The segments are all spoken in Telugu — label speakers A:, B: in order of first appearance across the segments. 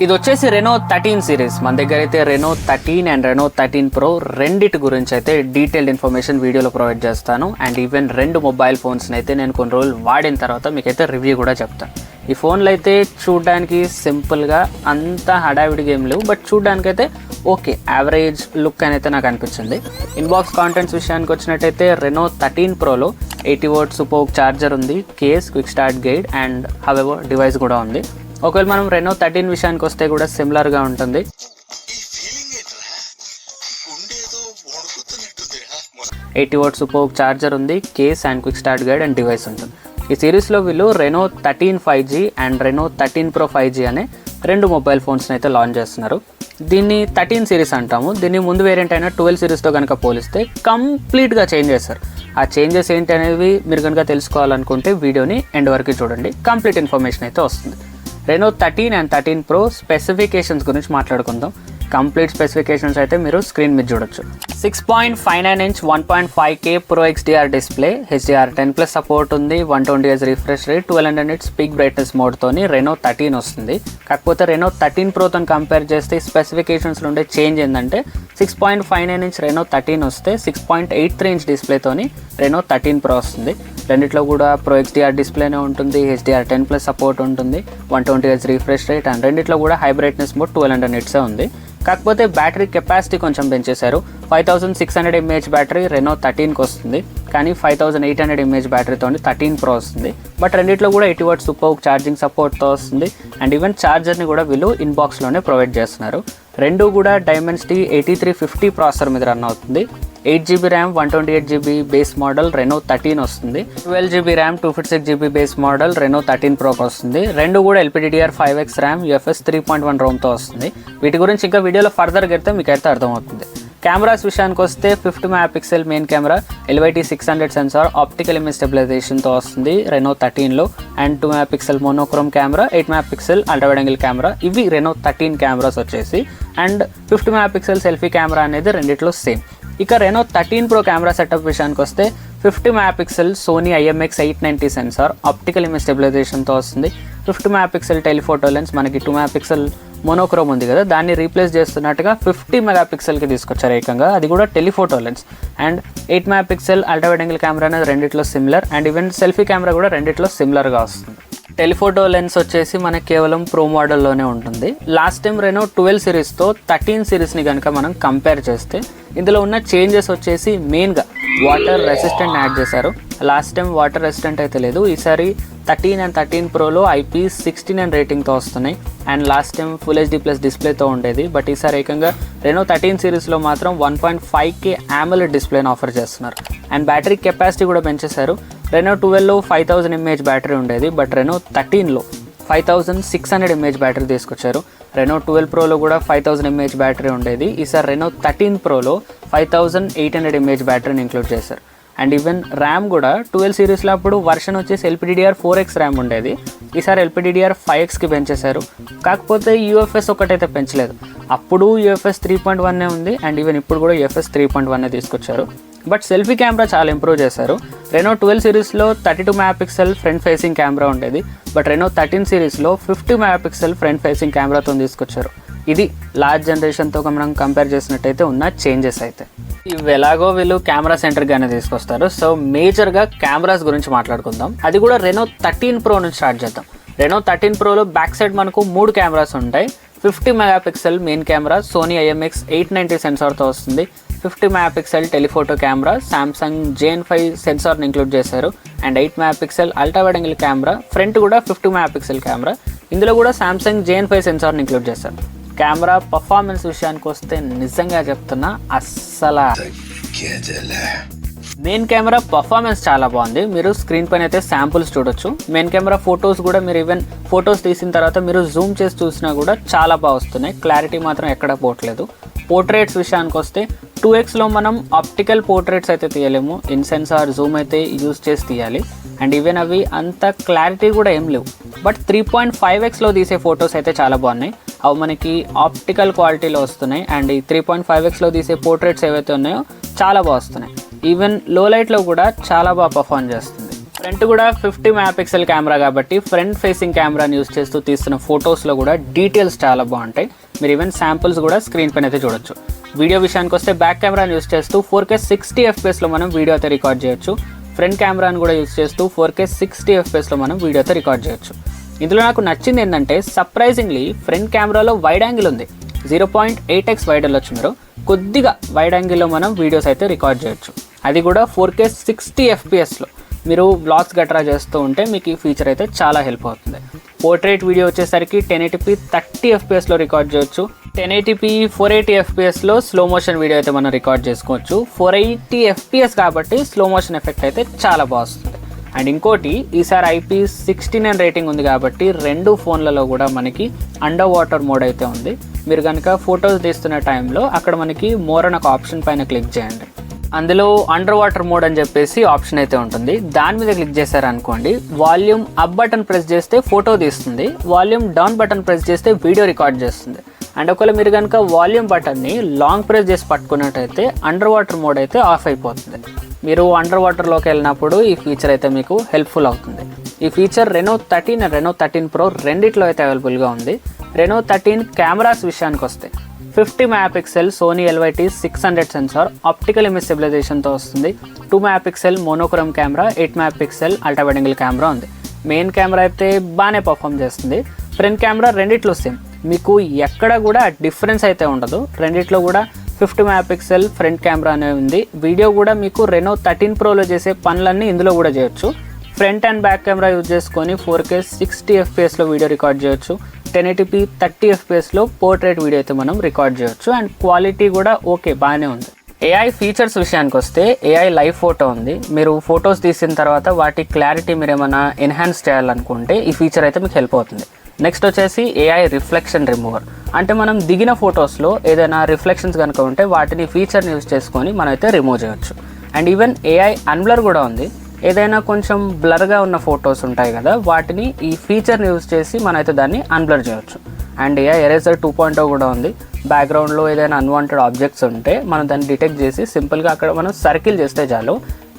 A: ఇది వచ్చేసి రెనో 13 సిరీస్. మన దగ్గర అయితే రెనో 13 అండ్ రెనో 13 ప్రో రెండిటి గురించి అయితే డీటెయిల్డ్ ఇన్ఫర్మేషన్ వీడియోలో ప్రొవైడ్ చేస్తాను. అండ్ ఈవెన్ రెండు మొబైల్ ఫోన్స్ని అయితే నేను కొన్ని రోజులు వాడిన తర్వాత మీకైతే రివ్యూ కూడా చెప్తాను. ఈ ఫోన్లు అయితే చూడడానికి సింపుల్గా అంత హడావిడిగా ఏం లేవు, బట్ చూడడానికి అయితే ఓకే యావరేజ్ లుక్ అని అయితే నాకు అనిపించింది. ఇన్బాక్స్ కాంటెంట్స్ విషయానికి వచ్చినట్టయితే రెనో 13 ప్రోలో 80 వాట్ సూపర్ చార్జర్ ఉంది, case, quick start guide and however device కూడా ఉంది. ఒకవేళ మనం రెనో 13 విషయానికి వస్తే కూడా సిమిలర్గా ఉంటుంది. 80 వాట్ సూపర్ చార్జర్ ఉంది, case and quick start guide and device ఉంటుంది. ఈ సిరీస్లో వీళ్ళు Renault 13 5G and Renault 13 pro 5G అనే రెండు మొబైల్ ఫోన్స్ని అయితే లాంచ్ చేస్తున్నారు. దీన్ని 13 సిరీస్ అంటాము. దీన్ని ముందు వేరియంట్ అయినా 12 సిరీస్తో కనుక పోలిస్తే కంప్లీట్గా చేంజ్ చేస్తారు. ఆ చేంజెస్ ఏంటి అనేవి మీరు కనుక తెలుసుకోవాలనుకుంటే వీడియోని ఎండ్ వరకు చూడండి, కంప్లీట్ ఇన్ఫర్మేషన్ అయితే వస్తుంది. రెనో 13 అండ్ 13 ప్రో స్పెసిఫికేషన్స్ గురించి మాట్లాడుకుందాం. కంప్లీట్ స్పెసిఫికేషన్స్ అయితే మీరు స్క్రీన్ మీద చూడొచ్చు. 6.59 inch 1.5K pro XDR display, HDR10+ support ఉంది, 120Hz refresh rate, 1200 nits peak brightness మోడ్తోని రెనో 13 వస్తుంది. కాకపోతే రెనో 13 ప్రోతో కంపేర్ చేస్తే స్పెసిఫికేషన్స్లో ఉండే చేంజ్ ఏంటంటే 6.59 ఇంచ్ రెనో 13 వస్తే 6.83 ఇంచ్ డిస్ప్లేతోని రెనో 13 ప్రో వస్తుంది. రెండిట్లో కూడా ప్రో XDR డిస్ప్లేనే ఉంటుంది, HDR10+ సపోర్ట్ ఉంటుంది, 120Hz రిఫ్రెష్ రేట్ అండ్ రెండిట్లో కూడా హై బ్రైట్నెస్ మోడ్ 1200 nits ఉంది. కాకపోతే బ్యాటరీ కెపాసిటీ కొంచెం పెంచేశారు. 5600 mAh బ్యాటరీ రెనో 13కి వస్తుంది, కానీ 5800 mAh బ్యాటరీతో 13 ప్రో వస్తుంది. బట్ రెండిట్లో కూడా 80 వాట్ సూపర్ ఛార్జింగ్ సపోర్ట్తో వస్తుంది. అండ్ ఈవెన్ ఛార్జర్ని కూడా వీళ్ళు ఇన్బాక్స్లోనే ప్రొవైడ్ చేస్తున్నారు. రెండు కూడా డైమెన్సిటీ 8350 ప్రాసెసర్ మీద రన్ అవుతుంది. 8GB RAM 128GB base model Reno 13 వస్తుంది. 12GB RAM 256GB base model Reno 13 ప్రోకి వస్తుంది. రెండు కూడా LPDDR5X ర్యామ్ UFS 3.1 రోమ్తో వస్తుంది. వీటి గురించి ఇంకా వీడియోలో ఫర్దర్గా అయితే మీకు అయితే అర్థమవుతుంది. కెమెరాస్ విషయానికి వస్తే 50 MP main camera, LYT600 sensor, optical image స్టెబిలైజేషన్తో వస్తుంది రెనో 13లో. And 2 MP monochrome camera, 8 MP ultra wide angle camera, ఇవి రెనో 13 కెమెరాస్ వచ్చేసి. అండ్ 50 MP సెల్ఫీ కెమెరా అనేది రెండిట్లో సేమ్. ఇక రెనో 13 ప్రో కెమెరా సెటప్ విషయానికి వస్తే 50 MP Sony IMX890 sensor, optical image స్టెబిలైజేషన్తో వస్తుంది. 50 MP టెలిఫోటో లెన్స్, మనకి 2 MP మోనోక్రోమ్ ఉంది కదా, దాన్ని రీప్లేస్ చేస్తున్నట్టుగా 50 MP తీసుకొచ్చారు ఏకంగా, అది కూడా telephoto lens. And 8 MP ultra wide angle camera అనేది రెండిట్లో similar. And even selfie camera కూడా రెండిట్లో సిమిలర్గా వస్తుంది. టెలిఫోటో లెన్స్ వచ్చేసి మనకి కేవలం ప్రో మోడల్లోనే ఉంటుంది. లాస్ట్ టైం రెనో 12 సిరీస్తో 13 సిరీస్ని కనుక మనం కంపేర్ చేస్తే ఇందులో ఉన్న చేంజెస్ వచ్చేసి మెయిన్గా వాటర్ రెసిస్టెంట్ యాడ్ చేశారు. లాస్ట్ టైం వాటర్ రెసిస్టెంట్ అయితే లేదు, ఈసారి 13 అండ్ 13 ప్రోలో IP69 రేటింగ్తో వస్తున్నాయి. And last time full HD+ డిస్ప్లేతో ఉండేది, బట్ ఈసారి ఏకంగా రెనో 13 సిరీస్లో మాత్రం 1.5K AMOLED డిస్ప్లేని ఆఫర్ చేస్తున్నారు. అండ్ బ్యాటరీ కెపాసిటీ కూడా పెంచేశారు. రెనో 12లో 5000 mAh బ్యాటరీ ఉండేది, బట్ రెనో 13లో 5600 mAh బ్యాటరీ తీసుకొచ్చారు. రెనో 12 ప్రోలో కూడా 5000 mAh బ్యాటరీ ఉండేది, ఈసారి రెనో 13 ప్రోలో 5800 mAh బ్యాటరీని ఇంక్లూడ్ చేశారు. అండ్ ఈవెన్ ర్యామ్ కూడా 12 సిరీస్లో అప్పుడు వర్షన్ వచ్చేసి LPDDR4X ర్యామ్ ఉండేది, ఈసారి LPDDR5Xకి పెంచేశారు. కాకపోతే UFS ఒకటైతే పెంచలేదు, అప్పుడు UFS 3.1 ఉంది. అండ్ ఈవెన్ ఇప్పుడు కూడా UFS 3.1 తీసుకొచ్చారు. బట్ సెల్ఫీ కెమెరా చాలా ఇంప్రూవ్ చేశారు. రెనో 12 సిరీస్లో 32 MP ఫ్రంట్ ఫేసింగ్ కెమెరా ఉండేది, బట్ రెనో 13 సిరీస్లో 50 MP ఫ్రంట్ ఫేసింగ్ కెమెరాతో తీసుకొచ్చారు. ఇది లార్జ్ జనరేషన్తో మనం కంపేర్ చేసినట్టయితే ఉన్న చేంజెస్ అయితే. ఇవి ఎలాగో వీళ్ళు కెమెరా సెంటర్గానే తీసుకొస్తారు. సో మేజర్గా కెమెరాస్ గురించి మాట్లాడుకుందాం. అది కూడా రెనో 13 ప్రో నుంచి స్టార్ట్ చేద్దాం. రెనో 13 ప్రోలో బ్యాక్ సైడ్ మనకు 3 కెమెరాస్ ఉంటాయి. 50 MP main camera, Sony IMX890 సెన్సార్తో వస్తుంది. 50 MP telephoto camera, Samsung JN5 సెన్సార్ని ఇంక్లూడ్ చేశారు. And 8 MP ultra wide angle camera, front కూడా 50 MP కెమెరా, ఇందులో కూడా సామ్సంగ్ JN5 సెన్సార్ని ఇంక్లూడ్ చేశారు. కెమెరా పర్ఫార్మెన్స్ విషయానికి వస్తే నిజంగా చెప్తున్నా అస్సలు మెయిన్ కెమెరా పర్ఫార్మెన్స్ చాలా బాగుంది. మీరు స్క్రీన్ పైన అయితే శాంపుల్స్ చూడొచ్చు. మెయిన్ కెమెరా ఫొటోస్ కూడా మీరు ఈవెన్ ఫొటోస్ తీసిన తర్వాత మీరు జూమ్ చేసి చూసినా కూడా చాలా బాగా వస్తున్నాయి. క్లారిటీ మాత్రం ఎక్కడ పోవట్లేదు. పోర్ట్రేట్స్ విషయానికి వస్తే 2Xలో మనం ఆప్టికల్ పోర్ట్రేట్స్ అయితే తీయలేము, ఇన్ సెన్సార్ జూమ్ అయితే యూజ్ చేసి తీయాలి. అండ్ ఈవెన్ అవి అంత క్లారిటీ కూడా ఏం లేవు. బట్ 3.5Xలో తీసే ఫొటోస్ అయితే చాలా బాగున్నాయి. అవి మనకి ఆప్టికల్ క్వాలిటీలో వస్తున్నాయి. అండ్ ఈ 3.5Xలో తీసే పోర్ట్రేట్స్ ఏవైతే ఉన్నాయో చాలా బాగా వస్తున్నాయి. ఈవెన్ లో లైట్లో కూడా చాలా బాగా పర్ఫార్మ్ చేస్తుంది. ఫ్రంట్ కూడా 50 మెగాపిక్సెల్ కెమెరా కాబట్టి ఫ్రంట్ ఫేసింగ్ కెమెరాని యూస్ చేస్తూ తీస్తున్న ఫొటోస్లో కూడా డీటెయిల్స్ చాలా బాగుంటాయి. మీరు ఈవెన్ శాంపుల్స్ కూడా స్క్రీన్ పైన అయితే చూడొచ్చు. వీడియో విషయానికి వస్తే బ్యాక్ కెమెరాని యూస్ చేస్తూ 4K 60 FPSలో మనం వీడియో అయితే రికార్డ్ చేయొచ్చు. ఫ్రంట్ కెమెరాని కూడా యూస్ చేస్తూ 4K 60 FPSలో మనం వీడియో అయితే రికార్డ్ చేయొచ్చు. ఇందులో నాకు నచ్చింది ఏంటంటే సర్ప్రైజింగ్లీ ఫ్రంట్ కెమెరాలో వైడ్ యాంగిల్ ఉంది. 0.8x వైడ్ వెళ్ళొచ్చు. మీరు కొద్దిగా వైడ్ యాంగిల్లో మనం వీడియోస్ అయితే రికార్డ్ చేయొచ్చు. అది కూడా 4K 60 FPSలో మీరు బ్లాగ్స్ గట్రా చేస్తూ ఉంటే మీకు ఈ ఫీచర్ అయితే చాలా హెల్ప్ అవుతుంది. పోర్ట్రేట్ వీడియో వచ్చేసరికి 1080p 30 FPSలో రికార్డ్ చేయొచ్చు. 1080p 480 FPSలో స్లో మోషన్ వీడియో అయితే మనం రికార్డ్ చేసుకోవచ్చు. 480 FPS కాబట్టి స్లో మోషన్ ఎఫెక్ట్ అయితే చాలా బాగుంది. అండ్ ఇంకోటి ఈసారి IP69 రేటింగ్ ఉంది కాబట్టి రెండు ఫోన్లలో కూడా మనకి అండర్ వాటర్ మోడ్ అయితే ఉంది. మీరు కనుక ఫొటోస్ తీస్తున్న టైంలో అక్కడ మనకి మోర్ అని ఒక ఆప్షన్ పైన క్లిక్ చేయండి. అందులో అండర్ వాటర్ మోడ్ అని చెప్పేసి ఆప్షన్ అయితే ఉంటుంది. దాని మీద క్లిక్ చేశారనుకోండి, వాల్యూమ్ అప్ బటన్ ప్రెస్ చేస్తే ఫోటో తీస్తుంది, వాల్యూమ్ డౌన్ బటన్ ప్రెస్ చేస్తే వీడియో రికార్డ్ చేస్తుంది. అండ్ ఒకవేళ మీరు కనుక వాల్యూమ్ బటన్ని లాంగ్ ప్రెస్ చేసి పట్టుకున్నట్టయితే అండర్ వాటర్ మోడ్ అయితే ఆఫ్ అయిపోతుంది. మీరు అండర్ వాటర్లోకి వెళ్ళినప్పుడు ఈ ఫీచర్ అయితే మీకు హెల్ప్ఫుల్ అవుతుంది. ఈ feature Reno 13 and Reno 13 Pro రెండిట్లో అయితే అవైలబుల్గా ఉంది. Reno 13 కెమెరాస్ విషయానికి వస్తే 50 megapixel Sony LYT 600 sensor optical image స్టెబిలైజేషన్తో వస్తుంది. 2 megapixel monochrome camera, 8 megapixel ultra wide angle camera ఉంది. మెయిన్ కెమెరా అయితే బాగానే పర్ఫామ్ చేస్తుంది. ఫ్రంట్ కెమెరా రెండిట్లో సేమ్, మీకు ఎక్కడ కూడా డిఫరెన్స్ అయితే ఉండదు. రెండిట్లో కూడా 50 మెగాపిక్సెల్ ఫ్రంట్ కెమెరా అనేది ఉంది. వీడియో కూడా మీకు Reno 13 Proలో చేసే పనులన్నీ ఇందులో కూడా చేయొచ్చు. Front and back camera use చేసుకొని 4K 60 FPSలో వీడియో రికార్డ్ చేయొచ్చు. 1080p 30 FPSలో పోర్ట్రేట్ వీడియో అయితే మనం రికార్డ్ చేయొచ్చు. అండ్ క్వాలిటీ కూడా ఓకే బాగానే ఉంది. AI ఫీచర్స్ విషయానికి వస్తే AI లైవ్ ఫోటో ఉంది. మీరు ఫొటోస్ తీసిన తర్వాత వాటి క్లారిటీ మీరు ఏమైనా ఎన్హాన్స్ చేయాలనుకుంటే ఈ ఫీచర్ అయితే మీకు హెల్ప్ అవుతుంది. నెక్స్ట్ వచ్చేసి AI రిఫ్లెక్షన్ రిమూవర్. అంటే మనం దిగిన ఫొటోస్లో ఏదైనా రిఫ్లెక్షన్స్ కనుక ఉంటే వాటిని ఫీచర్ని యూజ్ చేసుకొని మనం అయితే రిమూవ్ చేయొచ్చు. అండ్ ఈవెన్ AI అన్బ్లర్ కూడా ఉంది. ఏదైనా కొంచెం బ్లర్గా ఉన్న ఫొటోస్ ఉంటాయి కదా, వాటిని ఈ ఫీచర్ని యూజ్ చేసి మనమైతే దాన్ని అన్బ్లర్ చేయొచ్చు. అండ్ AI ఎరేజర్ 2.0 కూడా ఉంది. బ్యాక్గ్రౌండ్లో ఏదైనా అన్వాంటెడ్ ఆబ్జెక్ట్స్ ఉంటే మనం దాన్ని డిటెక్ట్ చేసి సింపుల్గా అక్కడ మనం సర్కిల్ చేస్తే చాలు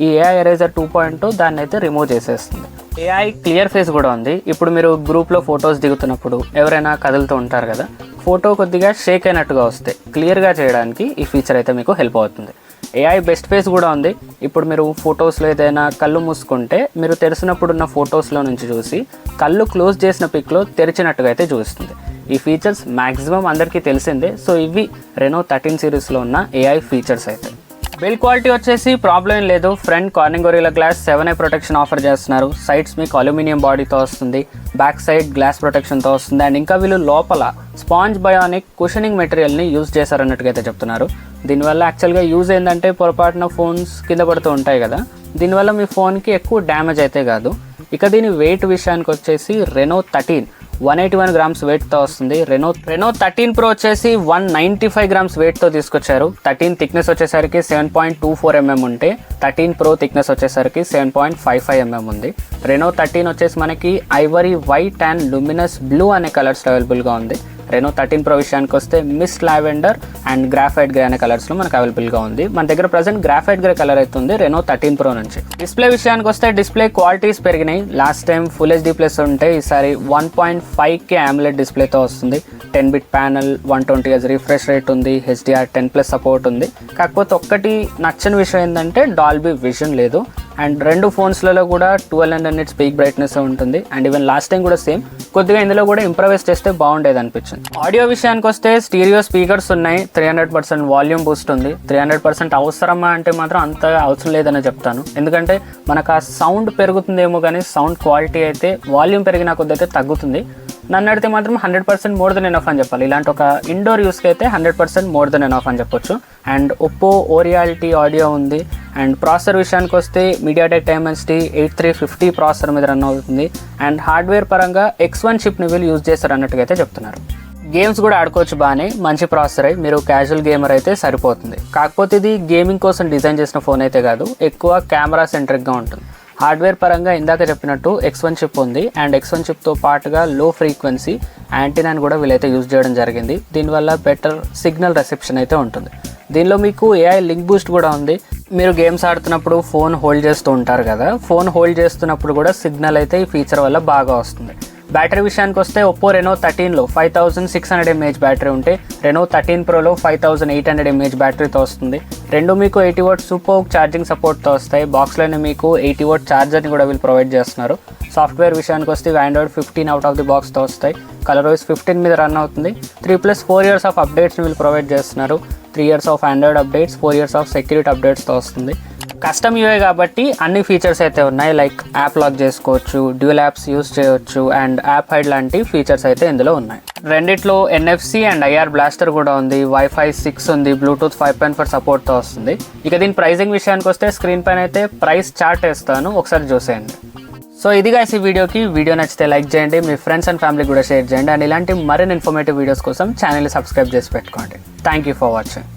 A: ఈ AI ఎరేజర్ 2.0 దాన్ని అయితే రిమూవ్ చేసేస్తుంది. AI క్లియర్ ఫేస్ కూడా ఉంది. ఇప్పుడు మీరు గ్రూప్లో ఫొటోస్ దిగుతున్నప్పుడు ఎవరైనా కదులుతూ ఉంటారు కదా, ఫోటో కొద్దిగా షేక్ అయినట్టుగా వస్తే క్లియర్గా చేయడానికి ఈ ఫీచర్ అయితే మీకు హెల్ప్ అవుతుంది. AI బెస్ట్ ఫేస్ కూడా ఉంది. ఇప్పుడు మీరు ఫొటోస్లో ఏదైనా కళ్ళు మూసుకుంటే మీరు తెరిచినప్పుడు ఉన్న ఫొటోస్లో నుంచి చూసి కళ్ళు క్లోజ్ చేసిన పిక్లో తెరిచినట్టుగా అయితే చూస్తుంది. ఈ ఫీచర్స్ మ్యాక్సిమం అందరికీ తెలిసిందే. సో ఇవి Reno 13 సిరీస్లో ఉన్న AI ఫీచర్స్ అయితే. బిల్డ్ క్వాలిటీ వచ్చేసి ప్రాబ్లం లేదు. ఫ్రంట్ కార్నింగ్ గొరిల్లా గ్లాస్ 7i ప్రొటెక్షన్ ఆఫర్ చేస్తున్నారు. సైడ్స్ మీకు అల్యూమినియం బాడీతో వస్తుంది, బ్యాక్ సైడ్ గ్లాస్ ప్రొటెక్షన్తో వస్తుంది. అండ్ ఇంకా వీళ్ళు లోపల స్పాంజ్ బయోనిక్ కుషనింగ్ మెటీరియల్ని యూజ్ చేశారన్నట్టుగా అయితే చెప్తున్నారు. దీనివల్ల యాక్చువల్గా యూజ్ ఏంటంటే పొరపాటున ఫోన్స్ కింద పడుతూ ఉంటాయి కదా, దీనివల్ల మీ ఫోన్కి ఎక్కువ డ్యామేజ్ అయితే కాదు. ఇక దీని వెయిట్ విషయానికి వచ్చేసి Reno 13 181 గ్రామ్స్ వెయిట్తో వస్తుంది. Reno 13 Pro వచ్చేసి 195 గ్రామ్స్ వెయిట్తో తీసుకొచ్చారు. 13 థిక్నెస్ వచ్చేసరికి 7.24 mm ఉంటే 13 Pro థిక్నెస్ వచ్చేసరికి 7.55 mm ఉంది. Reno 13 వచ్చేసి మనకి ivory, white and luminous blue అనే కలర్స్ అవైలబుల్గా ఉంది. Reno 13 Pro విషయానికి వస్తే mist lavender and graphite grey అనే కలర్స్లో మనకు అవైలబుల్గా ఉంది. మన దగ్గర ప్రజెంట్ గ్రాఫైట్ గ్రే కలర్ అయితే ఉంది Reno 13 Pro నుంచి. డిస్ప్లే విషయానికి వస్తే డిస్ప్లే క్వాలిటీస్ పెరిగినాయి. Last time full HD plus ఉంటే ఈసారి 1.5K AMOLED డిస్ప్లేతో వస్తుంది. 10-bit panel, 120Hz refresh rate ఉంది, HDR10+ సపోర్ట్ ఉంది. కాకపోతే ఒక్కటి నచ్చని విషయం ఏంటంటే డాల్బీ విజన్ లేదు. అండ్ రెండు ఫోన్స్లలో కూడా 1200 nits పీక్ బ్రైట్నెస్ ఉంటుంది. అండ్ ఈవెన్ లాస్ట్ టైం కూడా సేమ్, కొద్దిగా ఇందులో కూడా ఇంప్రవైజ్ చేస్తే బాగుండేది అనిపించింది. ఆడియో విషయానికి వస్తే స్టీరియో స్పీకర్స్ ఉన్నాయి, 300% వాల్యూమ్ బూస్ట్ ఉంది. 300% అవసరమా అంటే మాత్రం అంత అవసరం లేదని చెప్తాను. ఎందుకంటే మనకు ఆ సౌండ్ పెరుగుతుందేమో కానీ సౌండ్ క్వాలిటీ అయితే వాల్యూమ్ పెరిగిన కొద్ది అయితే తగ్గుతుంది. నన్ను అడిగితే మాత్రం 100% మోర్ దెన్ ఎనఫ్ అని చెప్పాలి. ఇలాంటి ఒక ఇండోర్ యూస్కి అయితే 100% మోర్ దెన్ ఎనఫ్ అని చెప్పొచ్చు. అండ్ ఒప్పో ఓరియాలిటీ ఆడియో ఉంది. అండ్ ప్రాసెసర్ విషయానికి వస్తే మీడియాటెక్ డైమెన్సిటీ 8350 ప్రాసెసర్ మీద రన్ అవుతుంది. అండ్ హార్డ్వేర్ పరంగా X1 చిప్ని వీళ్ళు యూజ్ చేస్తారు అన్నట్టుగా అయితే చెప్తున్నారు. గేమ్స్ కూడా ఆడుకోవచ్చు బాగానే, మంచి ప్రాసెసర్. మీరు క్యాజువల్ గేమర్ అయితే సరిపోతుంది. కాకపోతే ఇది గేమింగ్ కోసం డిజైన్ చేసిన ఫోన్ అయితే కాదు, ఎక్కువ కెమెరా సెంట్రిక్గా ఉంటుంది. హార్డ్వేర్ పరంగా ఇందాక చెప్పినట్టు X1 చిప్ ఉంది అండ్ X1 చిప్తో పాటుగా లో ఫ్రీక్వెన్సీ యాంటీనాని కూడా వీళ్ళైతే యూజ్ చేయడం జరిగింది. దీనివల్ల బెటర్ సిగ్నల్ రిసెప్షన్ అయితే ఉంటుంది. దీనిలో మీకు AI లింక్ బూస్ట్ కూడా ఉంది. మీరు గేమ్స్ ఆడుతున్నప్పుడు ఫోన్ హోల్డ్ చేస్తూ ఉంటారు కదా, ఫోన్ హోల్డ్ చేస్తున్నప్పుడు కూడా సిగ్నల్ అయితే ఈ ఫీచర్ వల్ల బాగా వస్తుంది. బ్యాటరీ విషయానికి వస్తే ఒప్పో రెనో 13లో 5600 mAh బ్యాటరీ ఉంటే రెనో 13 ప్రోలో 5800 mAh బ్యాటరీతో వస్తుంది. రెండు మీకు 80 వాట్ సూపర్ ఛార్జింగ్ సపోర్ట్తో వస్తాయి. బాక్స్లోనే మీకు 80 వాట్ ఛార్జర్ని కూడా వీళ్ళు ప్రొవైడ్ చేస్తున్నారు. సాఫ్ట్వేర్ విషయానికి వస్తే ఆండ్రాయిడ్ 15 అవుట్ ఆఫ్ ది బాక్స్తో వస్తాయి. కలర్వైజ్ 15 మీద రన్ అవుతుంది. 3+4 years ఆఫ్ అప్డేట్స్ని వీళ్ళు ప్రొవైడ్ చేస్తున్నారు. 3 years of Android updates, 4 years of security అప్డేట్స్తో వస్తుంది. కస్టమ్ యూఐ కాబట్టి అన్ని ఫీచర్స్ అయితే ఉన్నాయి. లైక్ యాప్ లాక్ చేసుకోవచ్చు, డ్యూయల్ యాప్స్ యూస్ చేయవచ్చు అండ్ యాప్ హైడ్ లాంటి ఫీచర్స్ అయితే ఇందులో ఉన్నాయి. రెండిట్లో NFC అండ్ IR బ్లాస్టర్ కూడా ఉంది, Wi-Fi 6 ఉంది, బ్లూటూత్ 5.4 సపోర్ట్తో వస్తుంది. ఇక దీని ప్రైజింగ్ విషయానికి వస్తే స్క్రీన్ పైన అయితే ప్రైస్ చార్ట్ వేస్తాను, ఒకసారి చూసేయండి. సో ఇది గైస్ ఈ వీడియో నచ్చితే లైక్ చేయండి, మీ ఫ్రెండ్స్ అండ్ ఫ్యామిలీ కూడా షేర్ చేయండి అండ్ ఇలాంటి మరిన్ని ఇన్ఫర్మేటివ్ వీడియోస్ కోసం ఛానల్ని సబ్స్క్రైబ్ చేసి పెట్టుకోండి. Thank you for watching.